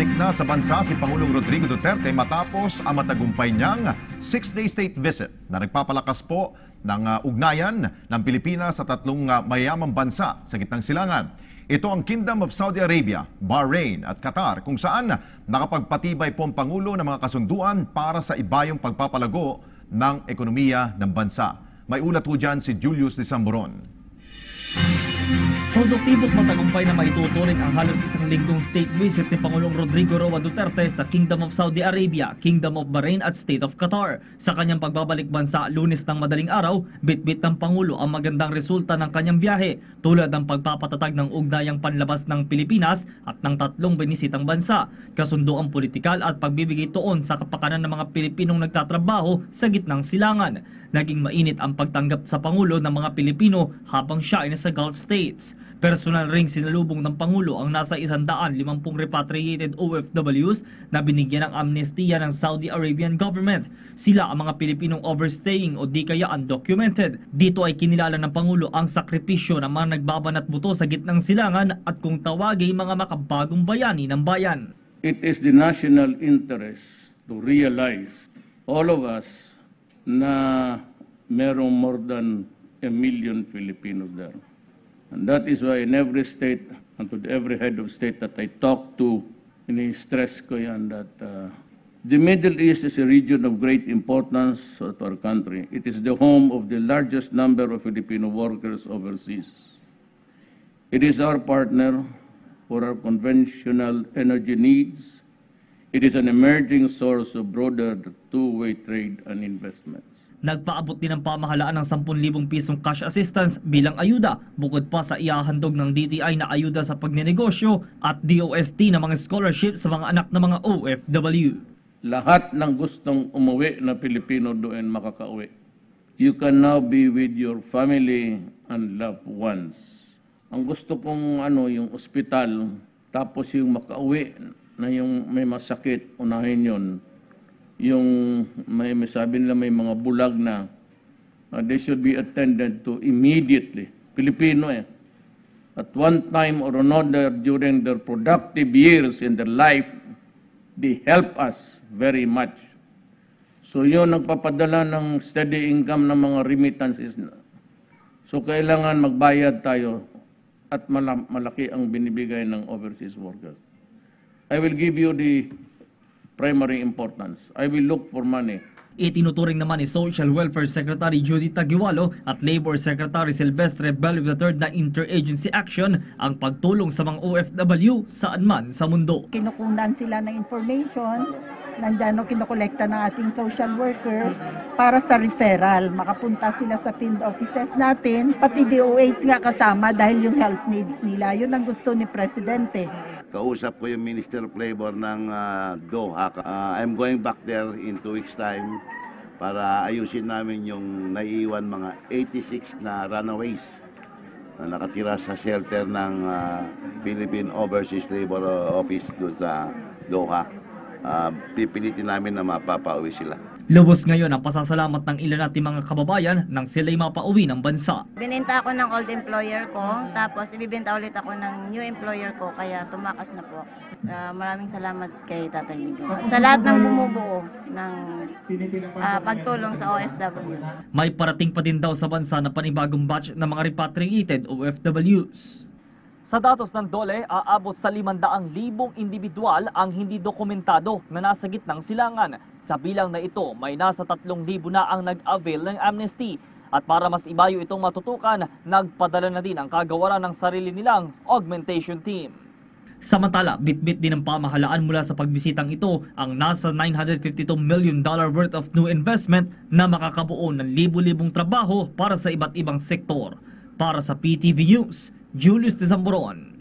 Na sa bansa si Pangulong Rodrigo Duterte matapos ang matagumpay niyang 6-day state visit na nagpapalakas po ng ugnayan ng Pilipinas sa tatlong mayamang bansa sa gitnang silangan. Ito ang Kingdom of Saudi Arabia, Bahrain at Qatar kung saan nakapagpatibay po ang Pangulo ng mga kasunduan para sa ibayong pagpapalago ng ekonomiya ng bansa. May ulat po dyan si Julius de Samboron. Produktibo at matagumpay na maituturing ang halos isang linggong state visit ni Pangulong Rodrigo Roa Duterte sa Kingdom of Saudi Arabia, Kingdom of Bahrain at State of Qatar. Sa kanyang pagbabalik bansa Lunes ng madaling araw, bitbit ng Pangulo ang magandang resulta ng kanyang biyahe tulad ng pagpapatatag ng ugnayang panlabas ng Pilipinas at ng tatlong binisitang bansa, kasunduang politikal at pagbibigay tuon sa kapakanan ng mga Pilipinong nagtatrabaho sa gitnang silangan. Naging mainit ang pagtanggap sa Pangulo ng mga Pilipino habang siya ay nasa Gulf States. Personal ring sinalubong ng Pangulo ang nasa 150 repatriated OFWs na binigyan ng amnestiya ng Saudi Arabian government. Sila ang mga Pilipinong overstaying o di kaya undocumented. Dito ay kinilala ng Pangulo ang sakripisyo ng mga nagbabanat buto sa gitnang silangan at kung tawagay mga makabagong bayani ng bayan. It is the national interest to realize all of us na merong more than 1 million Filipinos there. And that is why in every state and to every head of state that I talk to, ini-stress ko yan that the Middle East is a region of great importance to our country. It is the home of the largest number of Filipino workers overseas. It is our partner for our conventional energy needs. It is an emerging source of broader two-way trade and investments. Nagpaabot din ng pamahalaan ng 10,000 pisong cash assistance bilang ayuda bukod pa sa iahandog ng DTI na ayuda sa pagnenegosyo at DOST na mga scholarship sa mga anak ng mga OFW. Lahat ng gustong umuwi na Pilipino doon makakauwi. You can now be with your family and loved ones. Ang gusto kong yung ospital, tapos yung makauwi na yung may masakit, unahin yun. Yung may sabi nila may mga bulag na they should be attended to immediately. Pilipino At one time or another during their productive years in their life, they help us very much. So yun nagpapadala ng steady income ng mga remittances. So kailangan magbayad tayo at malaki ang binibigay ng overseas workers. I will give you the primary importance. I will look for money. Itinuturing naman ni Social Welfare Secretary Judith Tagualo at Labor Secretary Silvestre Bello III na interagency action ang pagtulong sa mga OFW saan man sa mundo. Kinukunan sila ng information, nandyan kinukolekta ng ating social worker para sa referral. Makapunta sila sa field offices natin, pati DOAs nga kasama dahil yung health needs nila. Yun ang gusto ni Presidente. Kausap ko yung Minister of Labor ng Doha. I'm going back there in 2 weeks' time para ayusin namin yung naiiwan mga 86 na runaways na nakatira sa shelter ng Philippine Overseas Labor Office doon sa Doha. Pipilitin namin na mapapauwi sila. Lubos ngayon ang pasasalamat ng ilan nating mga kababayan nang sila'y mapauwi ng bansa. Bininta ako ng old employer ko, tapos ibibenta ulit ako ng new employer ko, kaya tumakas na po. Maraming salamat kay Tatay Nigo. At sa lahat ng bumubuo ng pagtulong sa OFW. May parating pa din daw sa bansa na panibagong batch ng mga repatriated OFWs. Sa datos ng DOLE, aabot sa 500,000 individual ang hindi dokumentado na nasa gitnang silangan. Sa bilang na ito, may nasa 3,000 na ang nag-avail ng amnesty. At para mas ibayo itong matutukan, nagpadala na din ang kagawaran ng sarili nilang augmentation team. Samantala, bitbit din ng pamahalaan mula sa pagbisitang ito ang nasa $952 million worth of new investment na makakabuo ng libu-libong trabaho para sa iba't ibang sektor. Para sa PTV News, Julius de Samboron.